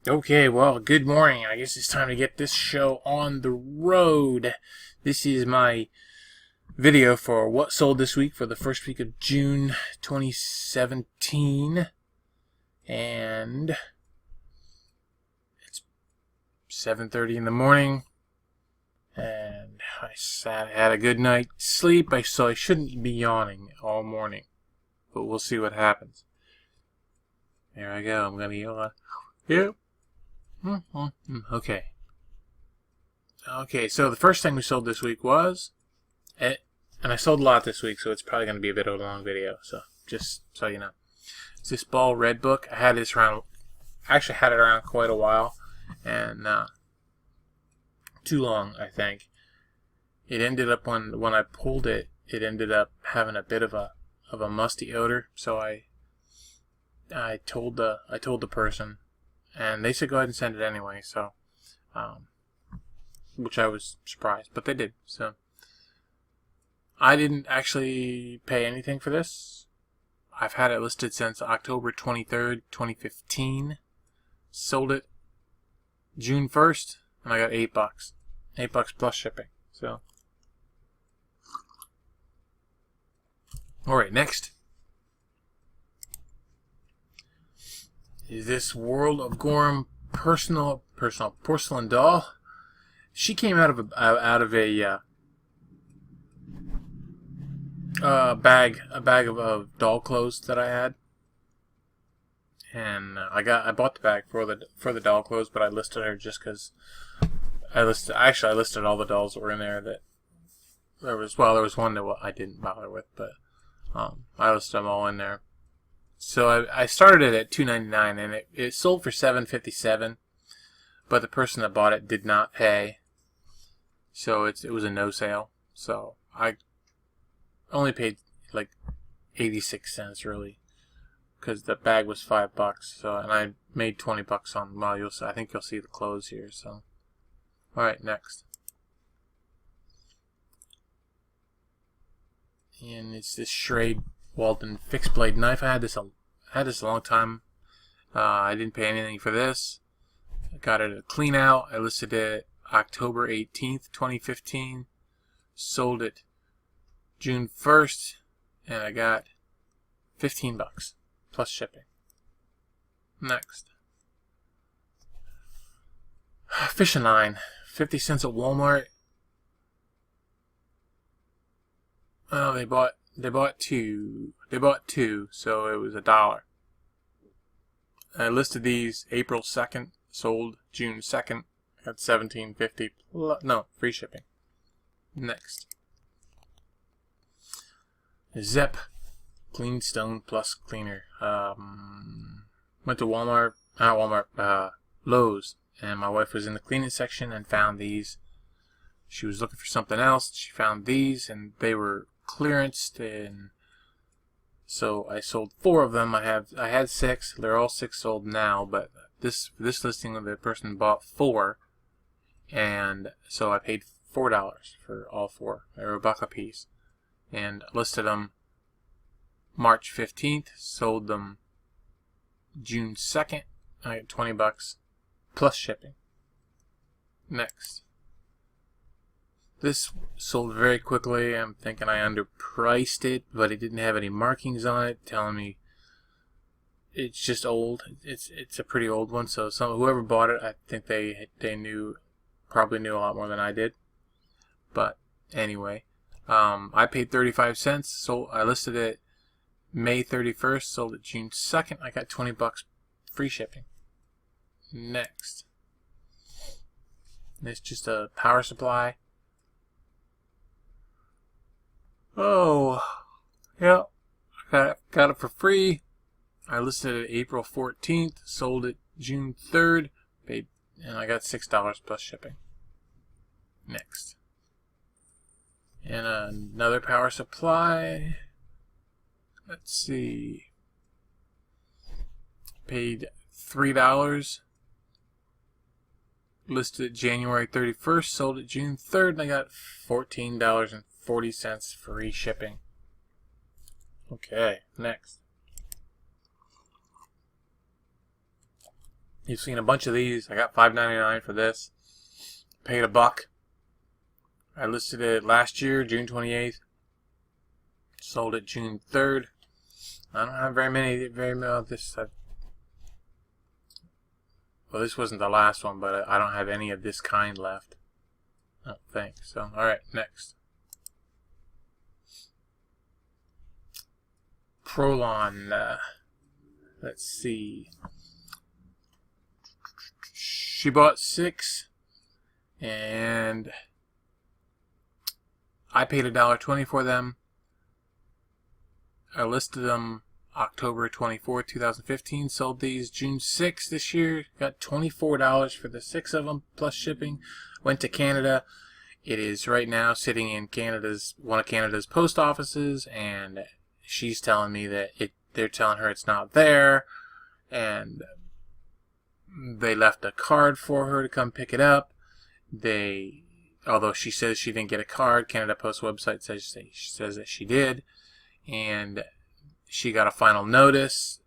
Okay, well, good morning. I guess it's time to get this show on the road. This is my video for what sold this week for the first week of June 2017. And it's 7:30 in the morning. And I had a good night's sleep, so I shouldn't be yawning all morning. But we'll see what happens. There I go. I'm going to yawn. Yep. Okay. Okay, so the first thing we sold this week was, and I sold a lot this week, so it's probably going to be a bit of a long video, so just so you know. It's this Ball Red book. I had this around, actually had it around quite a while, and too long, I think. It ended up, when I pulled it, it ended up having a bit of a musty odor, so I told the person, and they said go ahead and send it anyway, so which I was surprised, but they did. So I didn't actually pay anything for this. I've had it listed since October 23rd, 2015. Sold it June 1st, and I got $8. $8 plus shipping. So alright, next is this World of Gorham personal porcelain doll. She came out of a bag of doll clothes that I had, and I bought the bag for the doll clothes, but I listed her just because I listed all the dolls that were in there. That there was one that I didn't bother with, but I listed them all in there. So I started it at $2.99, and it sold for $7.57, but the person that bought it did not pay, so it was a no sale. So I only paid like 86 cents really, because the bag was $5. So, and I made $20 on. Well, I think you'll see the clothes here. So, all right, next. And it's this Schrade Walden fixed blade knife. I had this a long time. I didn't pay anything for this. I got it at a clean out. I listed it October 18th, 2015. Sold it June 1st, and I got $15 plus shipping. Next. Fishing line, 50 cents at Walmart. Oh, they bought two, so it was $1. I listed these April 2nd, sold June 2nd at $17.50. No, free shipping. Next. Zep Clean Stone Plus Cleaner. Went to Walmart, not Walmart, Lowe's, and my wife was in the cleaning section and found these. She was looking for something else. She found these, and they were clearanced, and so I sold 4 of them. I had 6. They're all 6 sold now, but this listing, the person bought 4, and so I paid $4 for all 4. They were $1 a piece, and listed them March 15th. Sold them June 2nd. I got $20 plus shipping. Next. This sold very quickly. I'm thinking I underpriced it, but it didn't have any markings on it telling me it's just old. It's a pretty old one, so whoever bought it, I think they probably knew a lot more than I did. But anyway, I paid 35 cents. So I listed it May 31st, sold it June 2nd. I got $20 free shipping. Next. It's just a power supply. Oh, yeah, got it for free. I listed it April 14th, sold it June 3rd, paid, and I got $6 plus shipping. Next. And another power supply. Let's see. Paid $3. Listed January 31st, sold it June 3rd, and I got $14.40 free shipping. Okay, next. You've seen a bunch of these. I got $5.99 for this. Paid $1. I listed it last year, June 28th. Sold it June 3rd. I don't have very many of this. Well, this wasn't the last one, but I don't have any of this kind left. I don't think so. Alright, next. Prolon. Let's see. She bought 6, and I paid $1.20 for them. I listed them October 24, 2015. Sold these June 6 this year. Got $24 for the 6 of them plus shipping. Went to Canada. It is right now sitting in one of Canada's post offices, and she's telling me that they're telling her it's not there, and they left a card for her to come pick it up. Although she says she didn't get a card, Canada Post website says that she did, and she got a final notice,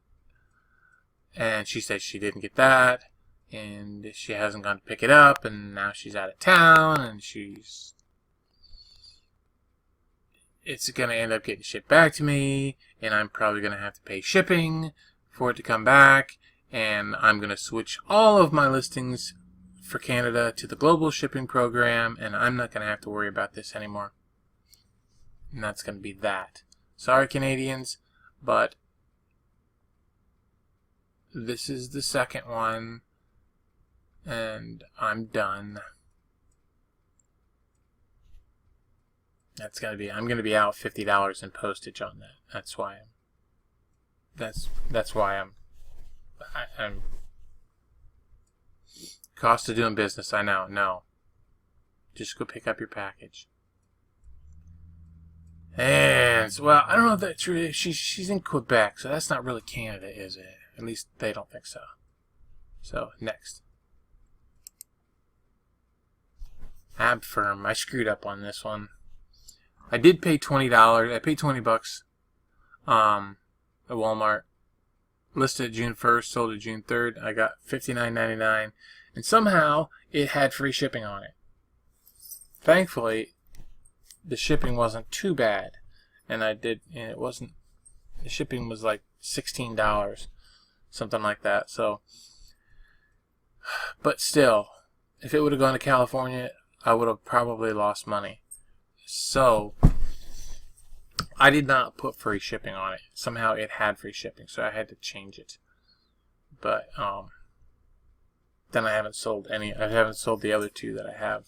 and she says she didn't get that, and she hasn't gone to pick it up, and now she's out of town, and it's going to end up getting shipped back to me, and I'm probably going to have to pay shipping for it to come back, and I'm going to switch all of my listings for Canada to the global shipping program, and I'm not going to have to worry about this anymore. And that's going to be that. Sorry, Canadians, but this is the second one, and I'm done. I'm going to be out $50 in postage on that. That's why I'm cost of doing business. I know. No, just go pick up your package. And well, I don't know if that's true. She's in Quebec, so that's not really Canada, is it? At least they don't think so. So next, Abfirm. I screwed up on this one. I did pay $20. I paid $20 at Walmart. Listed June 1st, sold it June 3rd. I got $59.99, and somehow it had free shipping on it. Thankfully, the shipping wasn't too bad, and the shipping was like $16, something like that. So, but still, if it would have gone to California, I would have probably lost money. So I did not put free shipping on it. Somehow it had free shipping, so I had to change it. But then I haven't sold any. I haven't sold the other 2 that I have.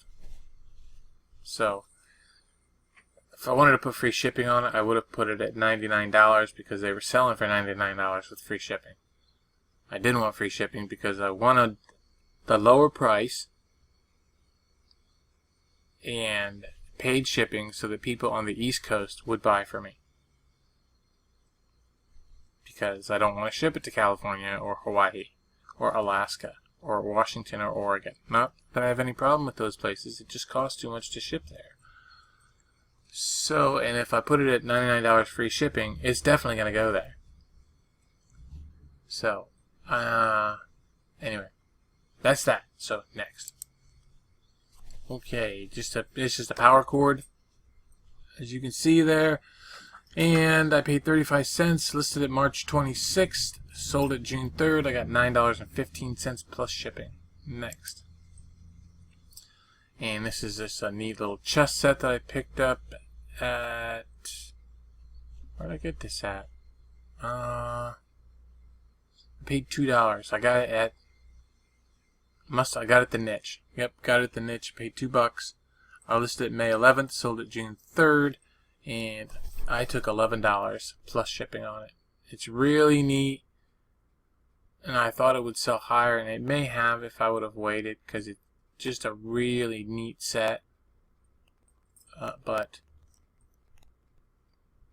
So if I wanted to put free shipping on it, I would have put it at $99 because they were selling for $99 with free shipping. I didn't want free shipping because I wanted the lower price and paid shipping so that people on the East Coast would buy for me. Because I don't want to ship it to California or Hawaii or Alaska or Washington or Oregon. Not that I have any problem with those places. It just costs too much to ship there. So, and if I put it at $99 free shipping, it's definitely going to go there. So, anyway, that's that. So, next. Okay, it's just a power cord, as you can see there, and I paid 35 cents, listed it March 26th, sold it June 3rd, I got $9.15 plus shipping. Next. And this is just a neat little chess set that I picked up at, where did I get this at? I paid $2. I got it at I got it at the Niche. Yep, got it at the Niche. Paid $2. I listed it May 11th, sold it June 3rd, and I took $11 plus shipping on it. It's really neat, and I thought it would sell higher, and it may have if I would have waited, because it's just a really neat set. But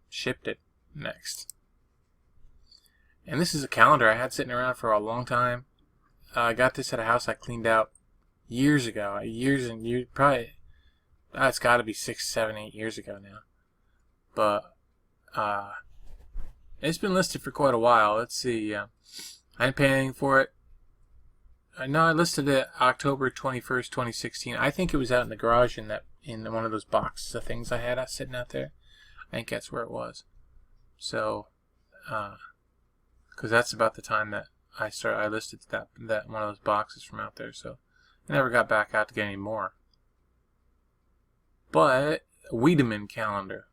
shipped it next. And this is a calendar I had sitting around for a long time. I got this at a house I cleaned out years ago. Probably, it's got to be 6, 7, 8 years ago now. But it's been listed for quite a while. Let's see. I didn't pay anything for it. No, I listed it October 21st, 2016. I think it was out in the garage in one of those boxes of things I had sitting out there. I think that's where it was. So, because that's about the time that I listed that one of those boxes from out there. So, I never got back out to get any more. But Wiedemann calendar.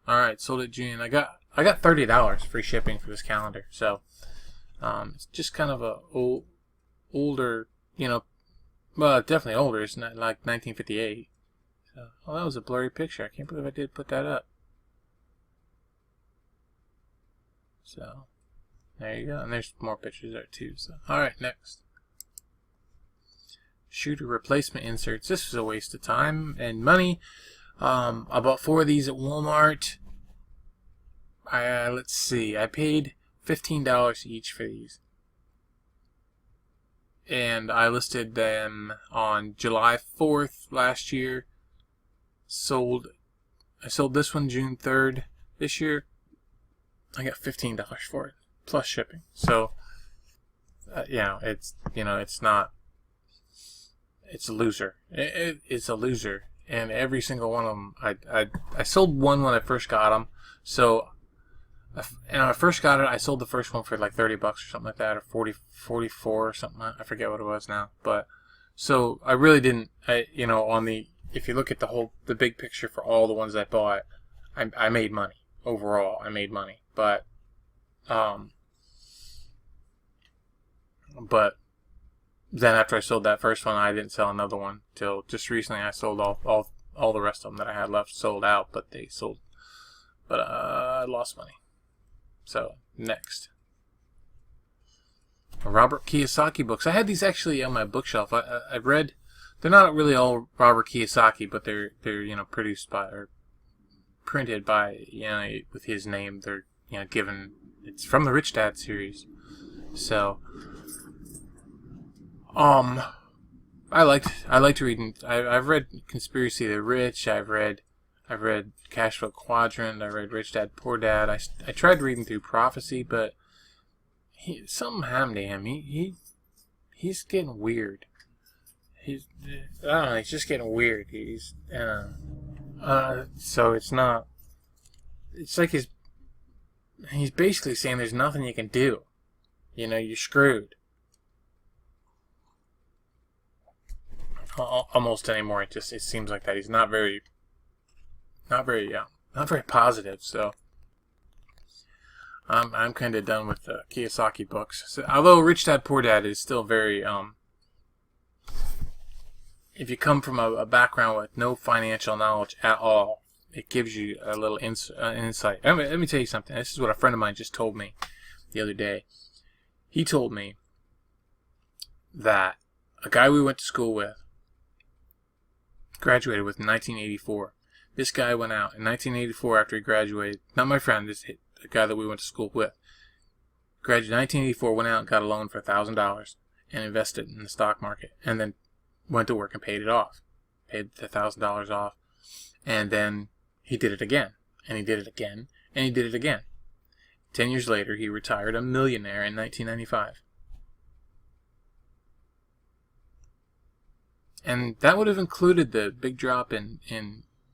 All right, sold it June. I got $30 free shipping for this calendar. So, it's just kind of a older, well, definitely older. It's not like 1958. So, oh, that was a blurry picture. I can't believe I did put that up. So, there you go. And there's more pictures there too. So, all right, next. Shooter replacement inserts. This was a waste of time and money. I bought 4 of these at Walmart. Let's see. I paid $15 each for these. And I listed them on July 4th last year. I sold this one June 3rd this year. I got $15 for it plus shipping. So, it's not. It's a loser. It's a loser. And every single one of them, I sold one when I first got them. So, when I first got it, I sold the first one for like $30 or something like that, or 44 or something. I forget what it was now. But, so I really didn't, if you look at the big picture for all the ones I bought, I made money. Overall, I made money. But then after I sold that first one, I didn't sell another one till just recently. I sold all the rest of them that I had left sold out, but I lost money. So next, Robert Kiyosaki books. I had these actually on my bookshelf. I read. They're not really all Robert Kiyosaki, but they're produced by or printed by with his name. They're given. It's from the Rich Dad series. So. I liked reading. I've read Conspiracy of the Rich. I've read Cash Flow Quadrant. I read Rich Dad Poor Dad. I tried reading through Prophecy, but something happened to him. He's getting weird. I don't know. He's just getting weird. So it's not. It's like he's basically saying there's nothing you can do. You're screwed. Almost anymore. It seems like that. He's not very positive. So I'm kind of done with the Kiyosaki books. So, although Rich Dad Poor Dad is still very if you come from a background with no financial knowledge at all, it gives you a little insight. Let me tell you something. This is what a friend of mine just told me the other day. He told me that a guy we went to school with graduated with in 1984. This guy went out in 1984 after he graduated. Not my friend, the guy that we went to school with. Graduated in 1984, went out and got a loan for $1,000 and invested in the stock market. And then went to work and paid it off. Paid the $1,000 off. And then he did it again. And he did it again. And he did it again. 10 years later, he retired a millionaire in 1995. And that would have included the big drop in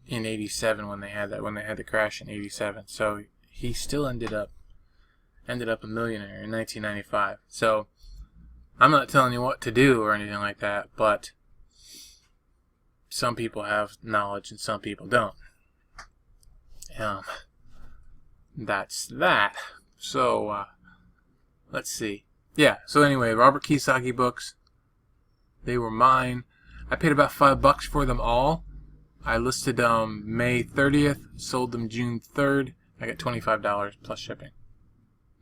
87 when they had the crash in 87. So he still ended up a millionaire in 1995. So I'm not telling you what to do or anything like that, but some people have knowledge and some people don't. That's that. So let's see. Yeah. So anyway, Robert Kiyosaki books. They were mine. I paid about $5 for them all. I listed May 30th, sold them June 3rd. I got $25 plus shipping.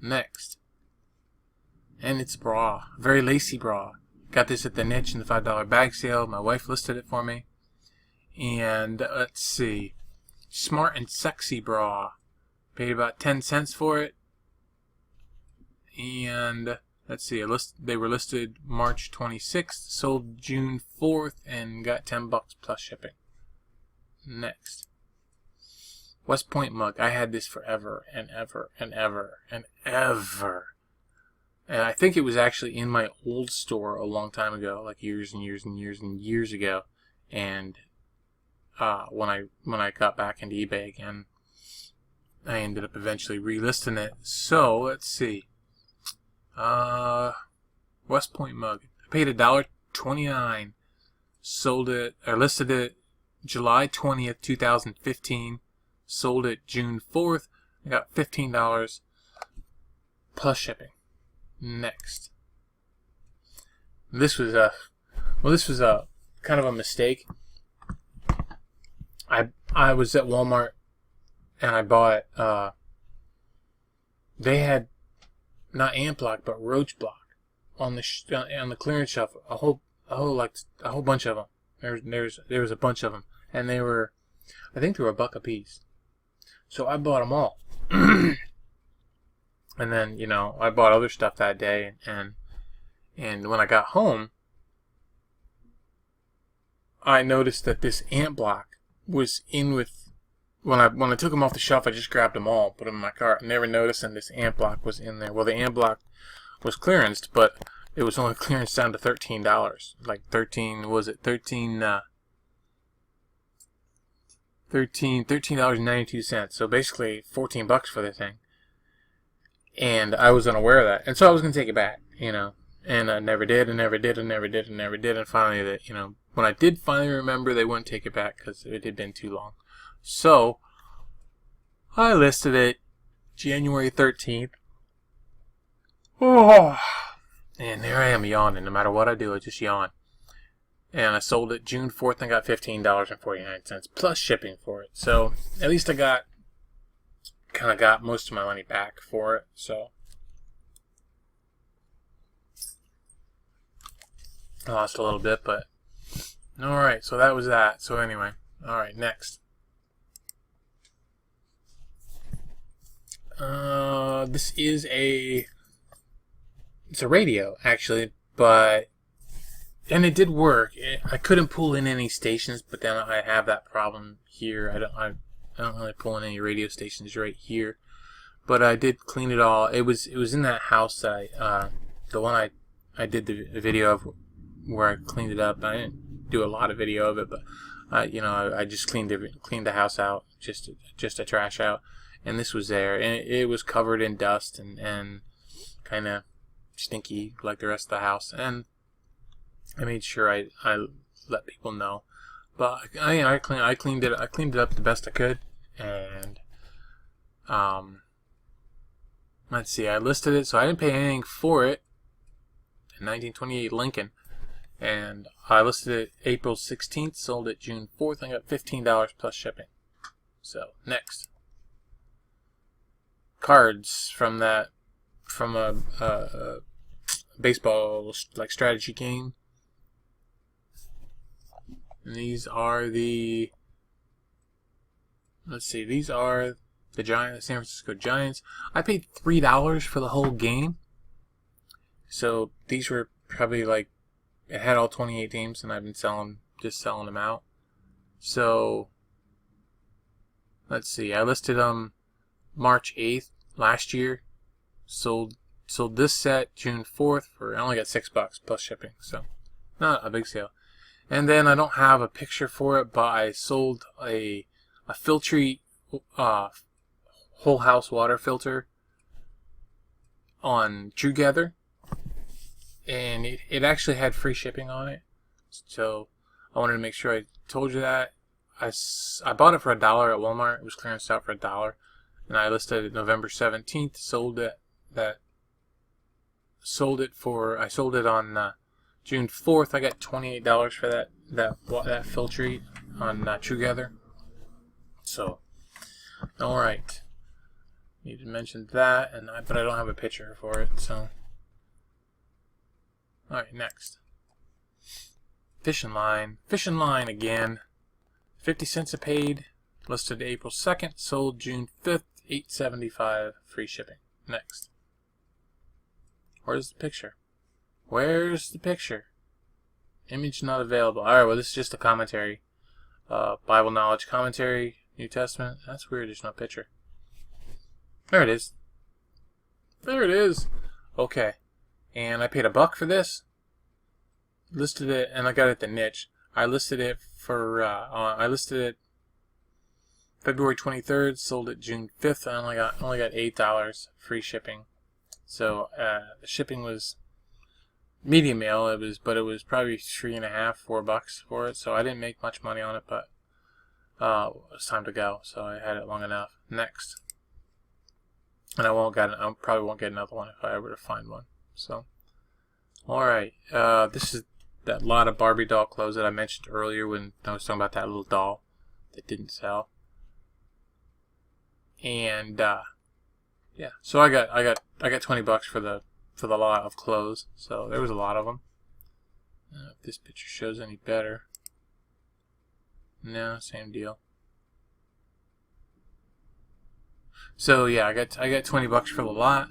Next. And it's a bra. A very lacy bra. Got this at the Niche in the $5 bag sale. My wife listed it for me. And let's see. Smart and Sexy bra. Paid about 10 cents for it. And let's see, they were listed March 26th, sold June 4th, and got $10 plus shipping. Next. West Point mug. I had this forever and ever and ever and ever. And I think it was actually in my old store a long time ago, like years and years and years and years ago. And when I got back into eBay again, I ended up eventually relisting it. So let's see. West Point mug. I paid $1.29. Sold it or listed it July 20th, 2015. Sold it June 4th. I got $15 plus shipping. Next. This was a kind of a mistake. I was at Walmart and I bought they had not ant block but roach block on the clearance shelf, a whole bunch of them. There was a bunch of them, and I think they were $1 a piece. So I bought them all. And then, I bought other stuff that day, and when I got home, I noticed that this ant block was in with, when I took them off the shelf, I just grabbed them all, put them in my cart. I never noticed that this ant block was in there. Well, the ant block was clearanced, but it was only clearance down to $13. Like $13.92. So basically $14 for the thing. And I was unaware of that. And so I was going to take it back, And I never did, and never did, and never did, and never did. And finally, when I did finally remember, they wouldn't take it back because it had been too long. So I listed it January 13th. Oh, and there I am yawning. No matter what I do, I just yawn. And I sold it June 4th and got $15.49 plus shipping for it. So at least I got most of my money back for it. So I lost a little bit, but alright, so that was that. So anyway, alright, next. This is it's a radio, actually, and it did work. I couldn't pull in any stations, but then I have that problem here. I don't really pull in any radio stations right here, but I did clean it all. It was in that house that the one I did the video of where I cleaned it up. I didn't do a lot of video of it, but I just cleaned the house out, just to trash out, and this was there, and it was covered in dust and kind of stinky like the rest of the house, and I made sure I let people know. But I cleaned it up the best I could, and let's see, I listed it, so I didn't pay anything for it. In 1928 Lincoln, and I listed it April 16th, sold it June 4th, and got $15 plus shipping. So next, cards from a baseball like strategy game. And these are the San Francisco Giants. I paid $3 for the whole game. So these were probably it had all 28 teams, and I've been selling them out. So let's see, I listed them March 8th last year. Sold this set June 4th I only got $6 plus shipping, so not a big sale. And then I don't have a picture for it, but I sold a Filtrete whole house water filter on TrueGather, and it actually had free shipping on it. So I wanted to make sure I told you that. I bought it for $1 at Walmart. It was clearanced out for $1, and I listed it November 17th. Sold it on June 4th. I got $28 for that Filtrete on TrueGather. So, all right. Need to mention that, but I don't have a picture for it. So, all right, next. Fishing line again. 50 cents a paid. Listed April 2nd. Sold June 5th. $8.75 free shipping. Next. Where's the picture? Image not available. Alright, well, this is just a commentary. Bible knowledge commentary, New Testament. That's weird, there's no picture. There it is. Okay. and I paid $1 for this. Listed it, and I got it at the niche. I listed it for I listed it February 23rd, sold it June 5th. I only got $8 free shipping. So the shipping was medium mail. But it was probably $3.50, $4 for it. So I didn't make much money on it, but it was time to go. So I had it long enough. Next, and I probably won't get another one if I ever find one. So, all right, this is that lot of Barbie doll clothes that I mentioned earlier when I was talking about that little doll that didn't sell. And yeah, so I got $20 for the lot of clothes. So there was a lot of them. If this picture shows any better. No, same deal. So yeah, I got $20 for the lot,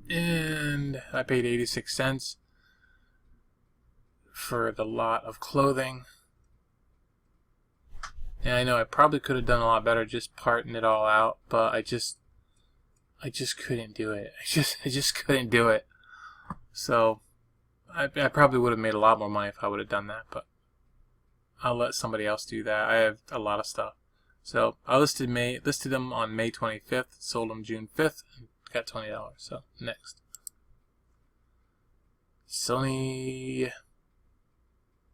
and I paid 86 cents for the lot of clothing. And I know I probably could have done a lot better just parting it all out, but I just couldn't do it. I just couldn't do it. So I probably would have made a lot more money if I would have done that, but I'll let somebody else do that. I have a lot of stuff. So I listed them on May 25th, sold them June 5th, and got $20. So next, Sony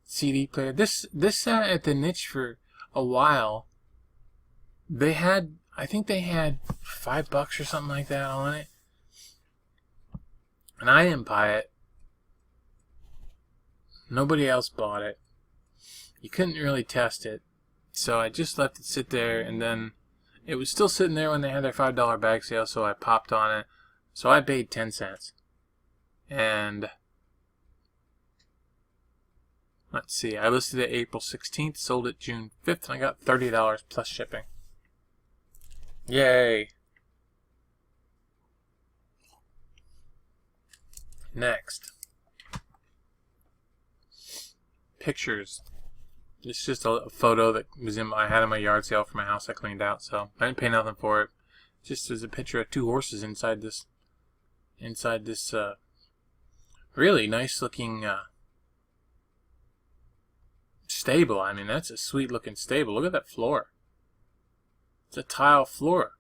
CD player. This sat at the niche for a while. I think they had $5 or something like that on it, and I didn't buy it. Nobody else bought it. You couldn't really test it, so I just left it sit there, and then it was still sitting there when they had their $5 bag sale, so I popped on it. So I paid 10 cents. And let's see, I listed it April 16th, sold it June 5th, and I got $30 plus shipping. Yay! Next, pictures. It's just a photo that I had in my yard sale for my house I cleaned out, so I didn't pay nothing for it. Just as a picture of 2 horses inside this really nice looking stable. I mean, that's a sweet looking stable. Look at that floor. It's a tile floor.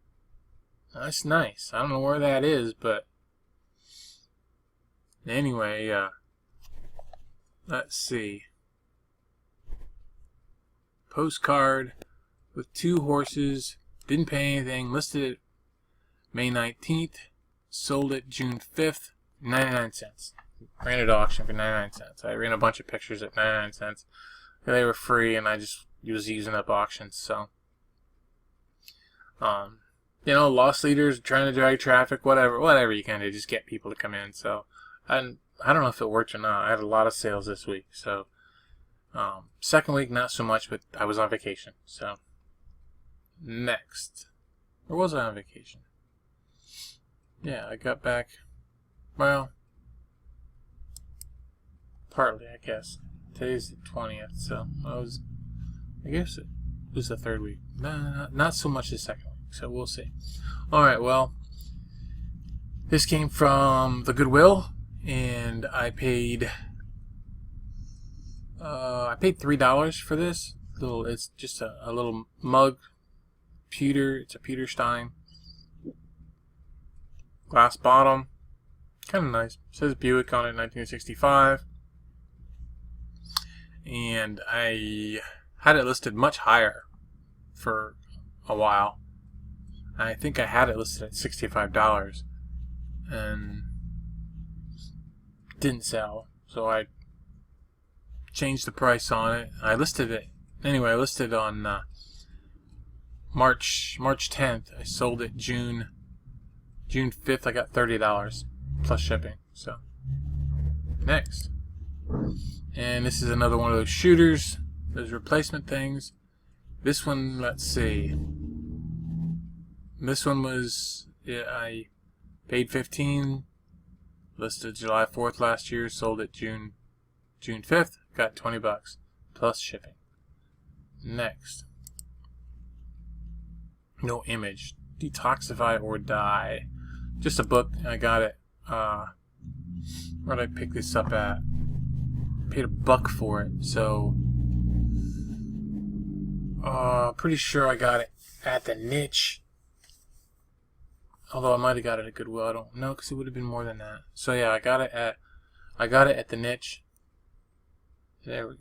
That's nice. I don't know where that is, but anyway, let's see. Postcard with 2 horses. Didn't pay anything. Listed it May 19th. Sold it June 5th. 99 cents. Ran it auction for 99 cents. I ran a bunch of pictures at 99 cents. They were free, and I just was using up auctions. So, loss leaders trying to drag traffic, whatever you can do, just get people to come in. So, I don't know if it worked or not. I had a lot of sales this week. So, second week not so much, but I was on vacation. So, next, or was I on vacation? Yeah, I got back. Well, partly, I guess. Today's the 20th, so I guess it was the 3rd week. Not so much the 2nd week, so we'll see. Alright, well, this came from the Goodwill, and I paid $3 for this. It's just a little mug, pewter. It's a pewter stein, glass bottom, kind of nice. It says Buick on it, 1965. And I had it listed much higher for a while. I think I had it listed at $65 and didn't sell. So I changed the price on it. I listed it anyway. I listed on March 10th. I sold it June 5th. I got $30 plus shipping. So next. And this is another one of those shooters, those replacement things. This one, let's see. This one was, I paid $15, listed July 4th last year, sold it June 5th, got $20 plus shipping. Next. No image. Detoxify or Die. Just a book. I got it Where did I pick this up at? Paid $1 for it, so pretty sure I got it at the Niche. Although I might have got it at Goodwill, I don't know, because it would have been more than that. So yeah, I got it at the Niche. There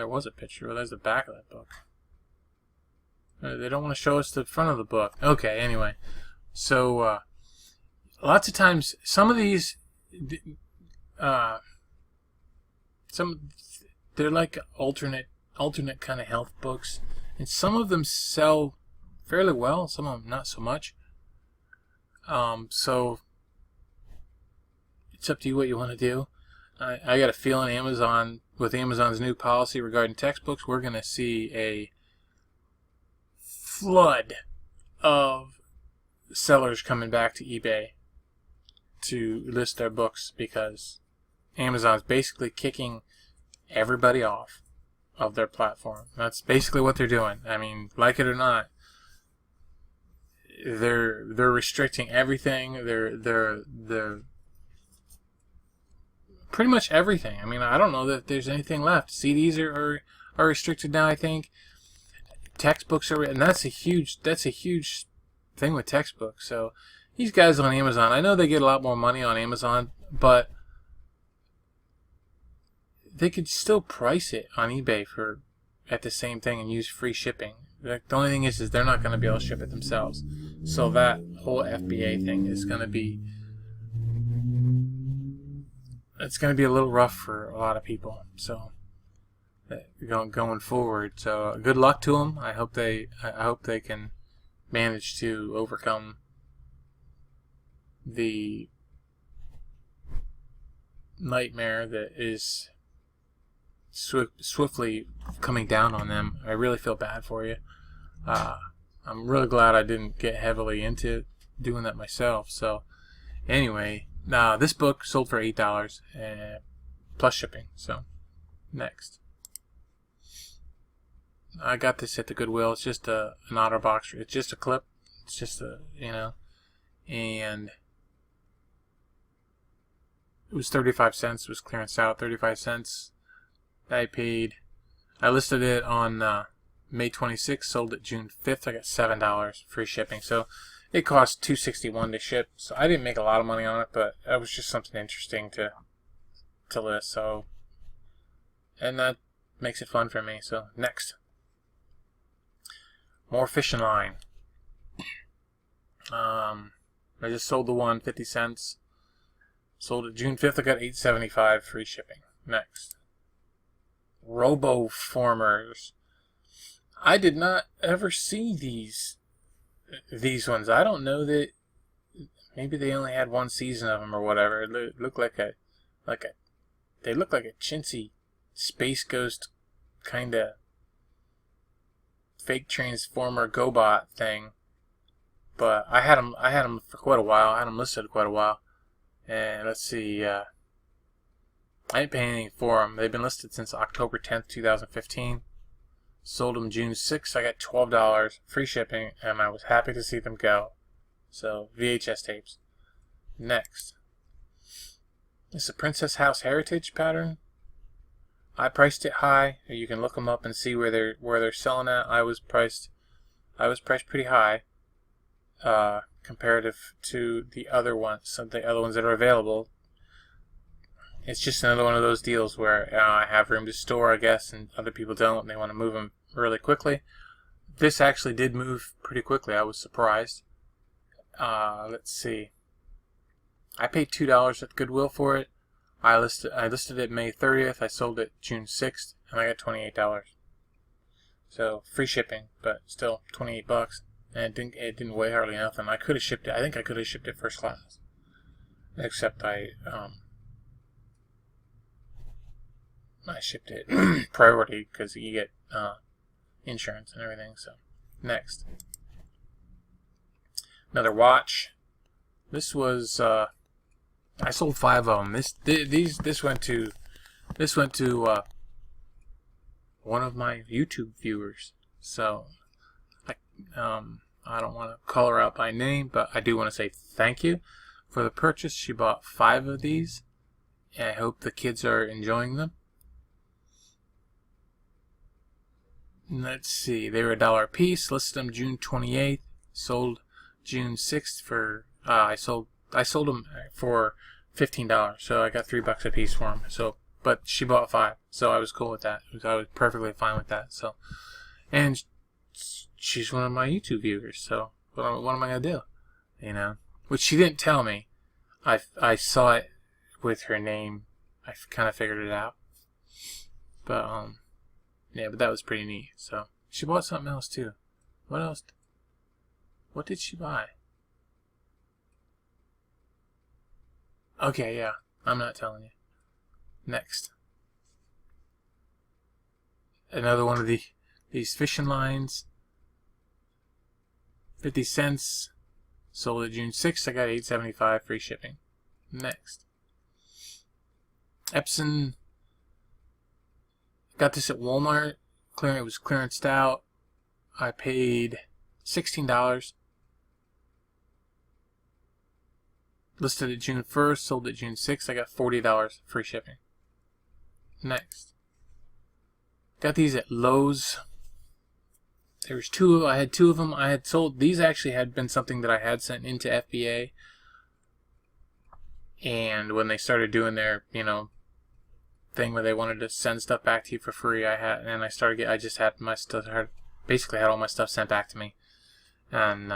was a picture. Well, there's the back of that book. They don't want to show us the front of the book. Okay, anyway. So, lots of times, some of these, they're like alternate kind of health books, and some of them sell fairly well, some of them not so much. So it's up to you what you want to do. I got a feeling with Amazon's new policy regarding textbooks, we're going to see a flood of sellers coming back to eBay to list their books, because Amazon's basically kicking everybody off of their platform. That's basically what they're doing. I mean, like it or not, they're restricting everything. They're pretty much everything. I mean, I don't know that there's anything left. CDs are restricted now, I think. Textbooks are, and that's a huge thing with textbooks. So these guys on Amazon, I know they get a lot more money on Amazon, but they could still price it on eBay at the same thing and use free shipping. The only thing is they're not going to be able to ship it themselves. So that whole FBA thing is going to be, it's going to be a little rough for a lot of people. So going forward, so good luck to them. I hope they can manage to overcome the nightmare that is swiftly coming down on them. I really feel bad for you. I'm really glad I didn't get heavily into doing that myself. So anyway, this book sold for $8 plus shipping. So next, I got this at the Goodwill. It's just an OtterBox. It's just a clip. It's just and it was 35 cents. It was clearance out, 35 cents. I listed it on May 26th, sold it June 5th. I got $7 free shipping. So it cost $2.61 to ship. So I didn't make a lot of money on it, but that was just something interesting to list. So, and that makes it fun for me. So next, more fishing line. I just sold the one, 50 cents. Sold it June 5th. I got $8.75 free shipping. Next, RoboFormers. I did not ever see these ones. I don't know that, maybe they only had one season of them or whatever. It looked like they look like a chintzy Space Ghost kind of fake Transformer GoBot thing. But I had them for quite a while. I had them listed quite a while. And let's see, I didn't pay anything for them. They've been listed since October 10th, 2015. Sold them June 6th. I got $12 free shipping, and I was happy to see them go. So, VHS tapes. Next, it's a Princess House Heritage pattern. I priced it high. You can look them up and see where they're selling at. I was priced pretty high, comparative to the other ones. Some of the other ones that are available. It's just another one of those deals where I have room to store, I guess, and other people don't, and they want to move them really quickly. This actually did move pretty quickly. I was surprised. Let's see. I paid $2 at Goodwill for it. I listed it May 30th. I sold it June 6th, and I got $28. So free shipping, but still $28. And it didn't weigh hardly nothing. I could have shipped it. I think I could have shipped it first class, except I shipped it priority because you get insurance and everything. So next, another watch. This was I sold 5 of them. This went to one of my YouTube viewers. So I don't want to call her out by name, but I do want to say thank you for the purchase. She bought 5 of these, I hope the kids are enjoying them. Let's see, they were $1 a piece. Listed them June 28th. Sold June 6th for I sold them for $15. So I got $3 a piece for them. So, but she bought 5, so I was cool with that. I was perfectly fine with that. So, and she's one of my YouTube viewers. So what am I gonna do? You know, which she didn't tell me. I saw it with her name. I kind of figured it out. But yeah, but that was pretty neat. So she bought something else too. What else? What did she buy? Okay, yeah. I'm not telling you. Next. Another one of these fishing lines. 50 cents. Sold it June 6th. I got $8.75 free shipping. Next. Epson. Got this at Walmart. It was clearanced out. I paid $16. Listed it June 1st. Sold it June 6th. I got $40 free shipping. Next. Got these at Lowe's. There was I had 2 of them. I had sold. These actually had been something that I had sent into FBA. And when they started doing their, thing where they wanted to send stuff back to you for free, I just had my stuff, basically had all my stuff sent back to me. And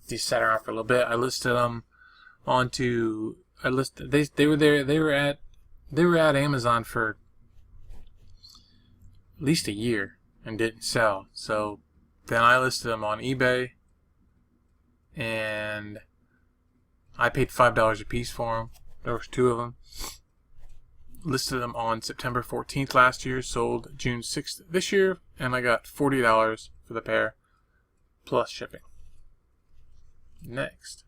these sat around for a little bit. I listed them they were at Amazon for at least a year and didn't sell. So then I listed them on eBay, and I paid $5 a piece for them. There was 2 of them. Listed them on September 14th last year. Sold June 6th this year, and I got $40 for the pair plus shipping. Next.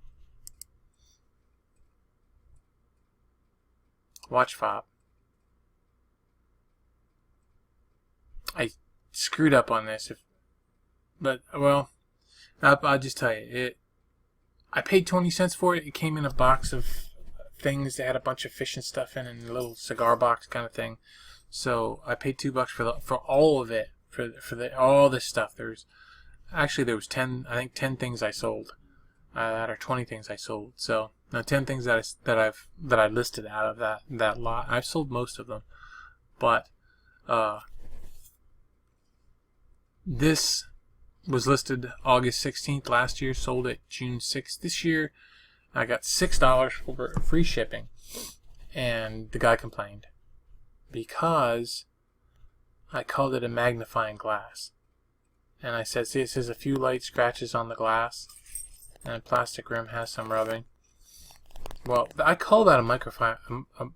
Watch fob. I screwed up on this, I'll just tell you, I paid 20 cents for it. It came in a box of things that had a bunch of fishing stuff in, and a little cigar box kind of thing. So I paid $2 for all of it, for all this stuff. There was 10 things I sold, or 20 things I sold. So now 10 things that I listed out of that lot. I've sold most of them, but this was listed August 16th last year. Sold it June 6th this year. I got $6 for free shipping, and the guy complained because I called it a magnifying glass. And I said, see, it says a few light scratches on the glass, and the plastic rim has some rubbing. Well, I call that a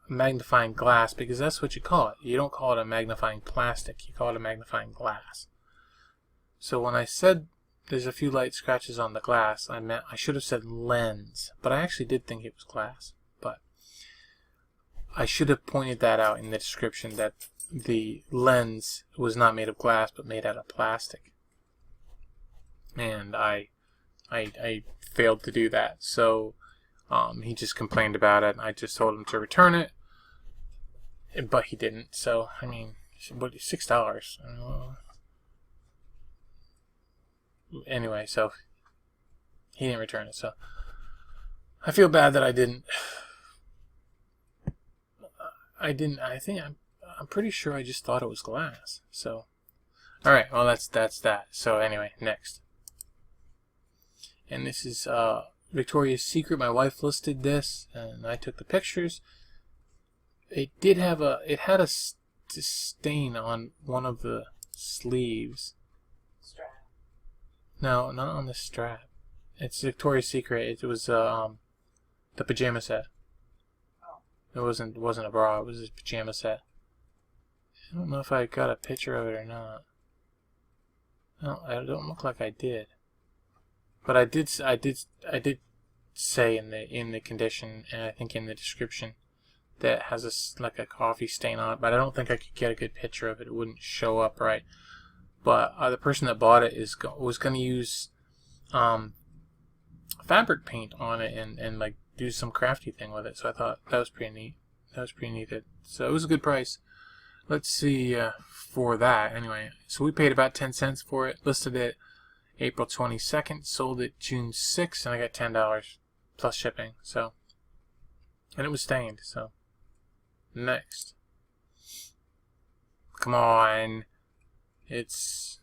magnifying glass because that's what you call it. You don't call it a magnifying plastic. You call it a magnifying glass. So when I said there's a few light scratches on the glass, I should have said lens, but I actually did think it was glass. But I should have pointed that out in the description, that the lens was not made of glass but made out of plastic. And I failed to do that. So he just complained about it. I just told him to return it, but he didn't. So I mean, what, $6? Anyway, so he didn't return it. So I feel bad that I didn't. I'm pretty sure I just thought it was glass. So, all right. Well, that's that. So anyway, next. And this is Victoria's Secret. My wife listed this, and I took the pictures. It had a stain on one of the sleeves. Strap. No, not on the strap. It's Victoria's Secret. It was the pajama set. It wasn't a bra. It was a pajama set. I don't know if I got a picture of it or not. No, I don't look like I did. But I did say in the condition, and I think in the description, that it has like a coffee stain on it. But I don't think I could get a good picture of it. It wouldn't show up right. But the person that bought it was going to use fabric paint on it and like do some crafty thing with it. So I thought that was pretty neat. So it was a good price. Let's see for that anyway. So we paid about 10 cents for it. Listed it April 22nd. Sold it June 6th, and I got $10 plus shipping. So, and it was stained. So next, come on, it's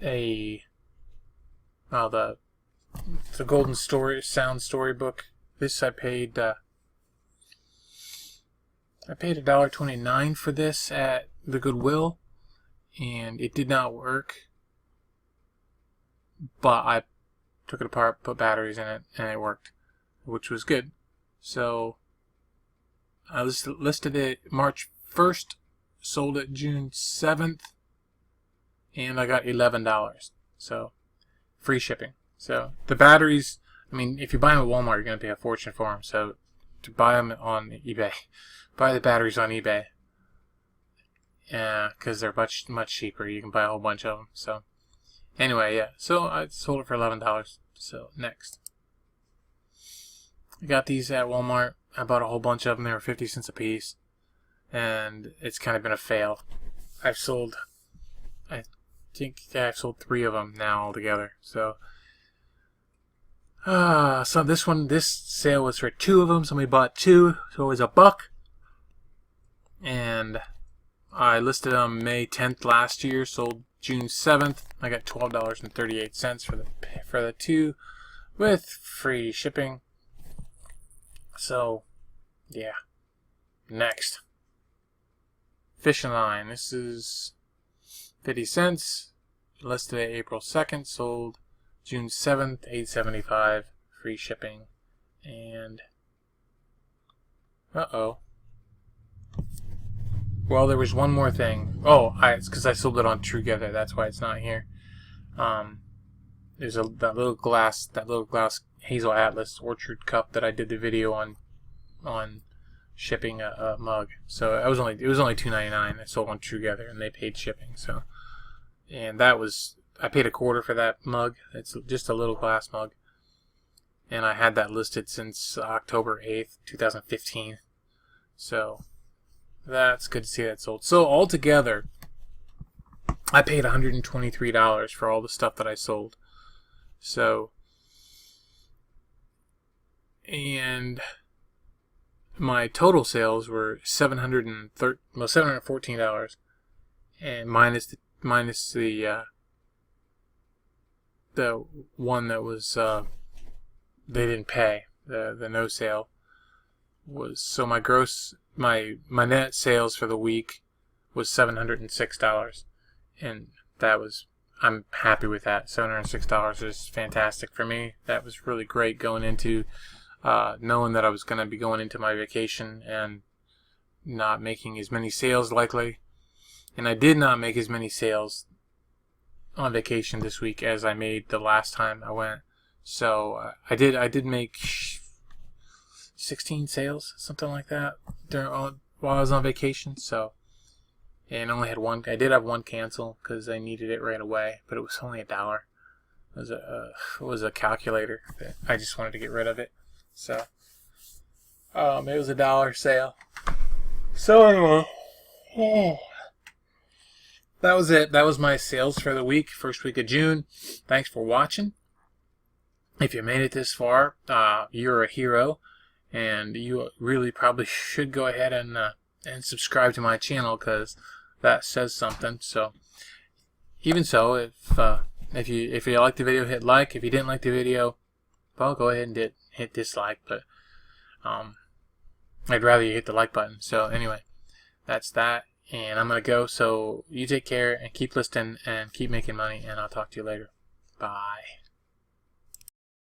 the Golden Sound Storybook. This I paid $1.29 for this at the Goodwill, and it did not work. But I took it apart, put batteries in it, and it worked, which was good. So I listed it March 1st, sold it June 7th, and I got $11. So free shipping. So the batteries, I mean, if you buy them at Walmart, you're going to pay a fortune for them. So to buy them on eBay, buy the batteries on eBay. Yeah, because they're much cheaper. You can buy a whole bunch of them. So anyway, yeah. So I sold it for $11. So next, I got these at Walmart. I bought a whole bunch of them. They were 50 cents a piece, and it's kind of been a fail. I think I've sold 3 of them now altogether. So this sale was for 2 of them. Somebody bought 2, so it was $1. And I listed them May 10th last year. Sold June 7th. I got $12.38 for the 2, with free shipping. So yeah. Next, fishing line. This is 50 cents. Listed at April 2nd. Sold June 7th, $8.75, free shipping. And well, there was one more thing. Oh, it's because I sold it on Together. That's why it's not here. There's that little glass Hazel Atlas Orchard cup that I did the video on shipping a mug. So it was only $2.99. I sold on Together, and they paid shipping. So, and I paid $0.25 for that mug. It's just a little glass mug, and I had that listed since October 8th, 2015. So that's good to see that sold. So altogether, I paid $123 for all the stuff that I sold. So, and my total sales were $714, and minus the one that was they didn't pay, the no sale was. So my net sales for the week was $706, and I'm happy with that. $706 is fantastic for me. That was really great going into knowing that I was going to be going into my vacation and not making as many sales likely. And I did not make as many sales on vacation this week as I made the last time I went. So I did make 16 sales, something like that, while I was on vacation. So, and only had one. I did have one cancel because I needed it right away, but it was only $1. It was a calculator. I just wanted to get rid of it. So it was $1 sale. So anyway, that was it. That was my sales for the week, first week of June. Thanks for watching. If you made it this far, you're a hero, and you really probably should go ahead and subscribe to my channel, because that says something. So even so, if you liked the video, hit like. If you didn't like the video, well, go ahead and hit dislike. But I'd rather you hit the like button. So anyway, that's that, and I'm gonna go. So you take care and keep listening and keep making money, and I'll talk to you later. Bye.